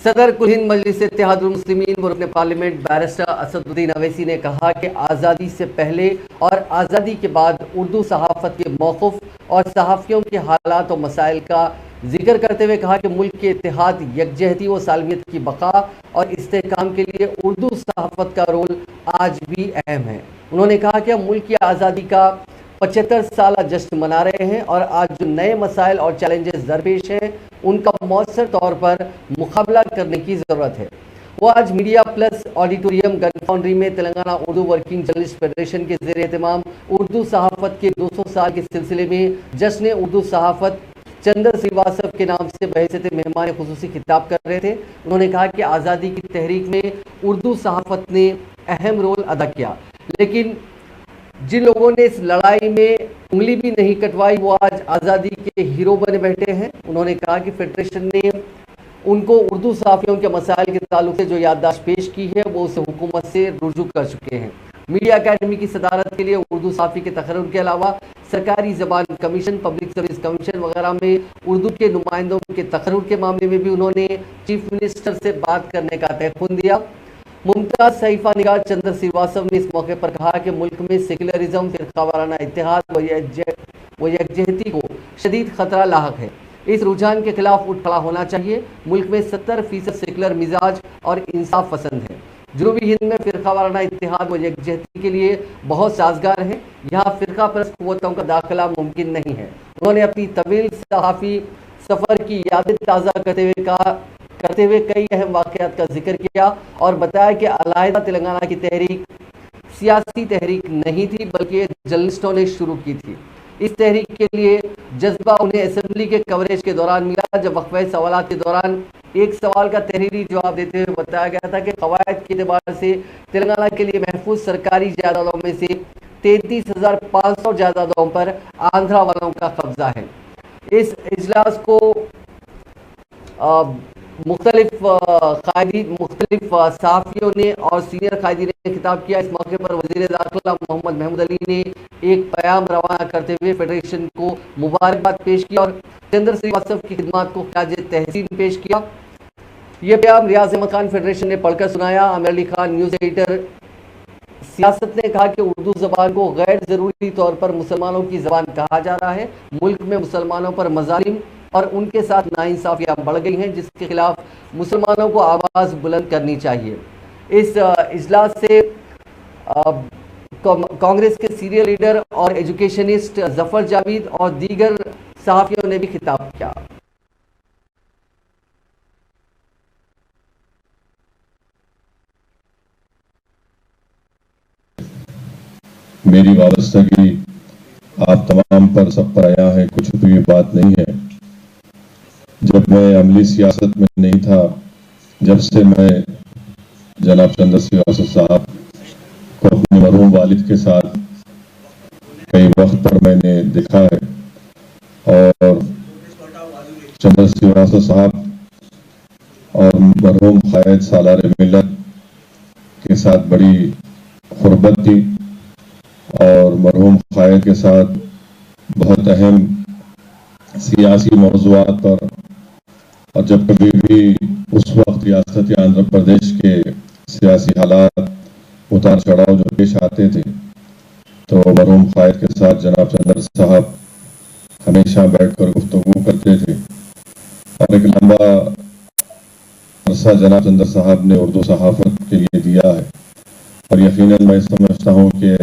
صدر کل ہند مجلس اتحاد المسلمین رکن پارلیمنٹ بیرسٹر اسد الدین اویسی نے کہا کہ آزادی سے پہلے اور آزادی کے بعد اردو صحافت کے موقف اور صحافیوں کے حالات و مسائل کا ذکر کرتے ہوئے کہا کہ ملک کے اتحاد، یکجہتی و سالمیت کی بقا اور استحکام کے لیے اردو صحافت کا رول آج بھی اہم ہے۔ انہوں نے کہا کہ ہم ملک کی آزادی کا 75 سالہ جشن منا رہے ہیں اور آج جو نئے مسائل اور چیلنجز درپیش ہیں ان کا مؤثر طور پر مقابلہ کرنے کی ضرورت ہے۔ وہ آج میڈیا پلس آڈیٹوریم گن فاؤنڈری میں Telangana Urdu working journalist federation کے زیر اہتمام اردو صحافت کے 200 سال کے سلسلے میں جشن اردو صحافت چندر سریواسو کے نام سے بحیثیت مہمان خصوصی خطاب کر رہے تھے۔ انہوں نے کہا کہ آزادی کی تحریک میں اردو صحافت نے اہم رول ادا کیا، لیکن جن لوگوں نے اس لڑائی میں انگلی بھی نہیں کٹوائی وہ آج آزادی کے ہیرو بنے بیٹھے ہیں۔ انہوں نے کہا کہ فیڈریشن نے ان کو اردو صحافیوں کے مسائل کے تعلق سے جو یادداشت پیش کی ہے وہ اسے حکومت سے رجوع کر چکے ہیں۔ میڈیا اکیڈمی کی صدارت کے لیے اردو صحافی کے تقرر کے علاوہ سرکاری زبان کمیشن، پبلک سروس کمیشن وغیرہ میں اردو کے نمائندوں کے تقرر کے معاملے میں بھی انہوں نے چیف منسٹر سے بات کرنے کا تیقن دیا۔ ممتاز صحیفہ نگار چندر سریواسو نے اس موقع پر کہا کہ ملک میں سیکولرزم، فرقہ وارانہ اتحاد و یکجہتی کو شدید خطرہ لاحق ہے۔ اس رجحان کے خلاف اٹھ کھڑا ہونا چاہیے۔ ملک میں 70% سیکولر مزاج اور انصاف پسند ہے۔ جنوبی ہند میں فرقہ وارانہ اتحاد و یکجہتی کے لیے بہت سازگار ہے۔ یہاں فرقہ پرست قوتوں کا داخلہ ممکن نہیں ہے۔ انہوں نے اپنی طویل صحافی سفر کی یادیں تازہ کرتے ہوئے کئی اہم واقعات کا ذکر کیا اور بتایا کہ علیحدہ تلنگانہ کی تحریک سیاسی تحریک نہیں تھی بلکہ جرنلسٹوں نے شروع کی تھی۔ اس تحریک کے لیے جذبہ انہیں اسمبلی کے کوریج کے دوران ملا، جب وقفہ سوالات کے دوران ایک سوال کا تحریری جواب دیتے ہوئے بتایا گیا تھا کہ قواعد کے اعتبار سے تلنگانہ کے لیے محفوظ سرکاری جائیدادوں میں سے 33,500 جائیدادوں پر آندھرا والوں کا قبضہ ہے۔ اس اجلاس کو مختلف صحافیوں نے اور سینئر قائدین نے خطاب کیا۔ اس موقع پر وزیر داخلہ محمد محمود علی نے ایک پیام روانہ کرتے ہوئے فیڈریشن کو مبارکباد پیش کی اور چندر سریواسو کی خدمات کو خراج تحسین پیش کیا۔ یہ پیام ریاض احمد خان فیڈریشن نے پڑھ کر سنایا۔ عامر علی خان نیوز ایڈیٹر سیاست نے کہا کہ اردو زبان کو غیر ضروری طور پر مسلمانوں کی زبان کہا جا رہا ہے۔ ملک میں مسلمانوں پر مظالم اور ان کے ساتھ ناانصافیاں بڑھ گئی ہیں جس کے خلاف مسلمانوں کو آواز بلند کرنی چاہیے۔ اس اجلاس سے کانگریس کے سینئر لیڈر اور ایجوکیشنسٹ ظفر جاوید اور دیگر صحافیوں نے بھی خطاب کیا۔ میری وابستگی آپ تمام پر سب پر آیا ہے، کچھ بھی بات نہیں ہے۔ جب میں عملی سیاست میں نہیں تھا، جب سے میں جناب چندر سریواسو صاحب کو اپنے مرحوم والد کے ساتھ کئی وقت پر میں نے دیکھا ہے اور چندر سریواسو صاحب اور مرحوم قائد سالار ملت کے ساتھ بڑی قربت تھی اور مرحوم قائد کے ساتھ بہت اہم سیاسی موضوعات پر اور جب کبھی بھی اس وقت ریاست آندھرا پردیش کے سیاسی حالات اتار چڑھاؤ جو پیش آتے تھے تو مرحوم قائد کے ساتھ جناب چندر صاحب ہمیشہ بیٹھ کر گفتگو کرتے تھے اور ایک لمبا عرصہ جناب چندر صاحب نے اردو صحافت کے لیے دیا ہے اور یقیناً میں سمجھتا ہوں کہ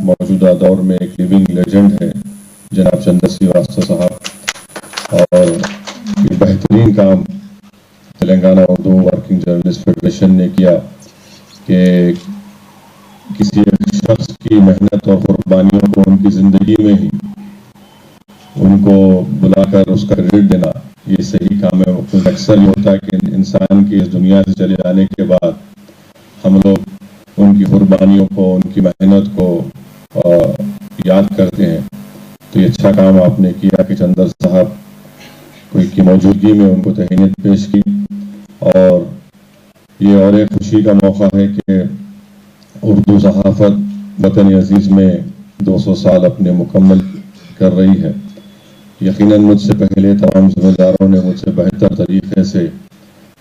موجودہ دور میں ایک لیونگ لیجنڈ ہے جناب چندر سریواسو صاحب اور یہ بہترین کام Telangana Urdu working journalist federation نے کیا کہ کسی ایک شخص کی محنت اور قربانیوں کو ان کی زندگی میں ہی ان کو بلا کر اس کا کریڈٹ دینا یہ صحیح کام ہے۔ اکثر یہ ہوتا ہے کہ انسان کی اس دنیا سے چلے جانے کے بعد ہم لوگ ان کی قربانیوں کو، ان کی محنت کو یاد کرتے ہیں۔ تو یہ اچھا کام آپ نے کیا کہ چندر صاحب کی موجودگی میں ان کو تہنیت پیش کی اور یہ اور ایک خوشی کا موقع ہے کہ اردو صحافت وطن عزیز میں 200 سال اپنے مکمل کر رہی ہے۔ یقیناً مجھ سے پہلے تمام ذمہ داروں نے مجھ سے بہتر طریقے سے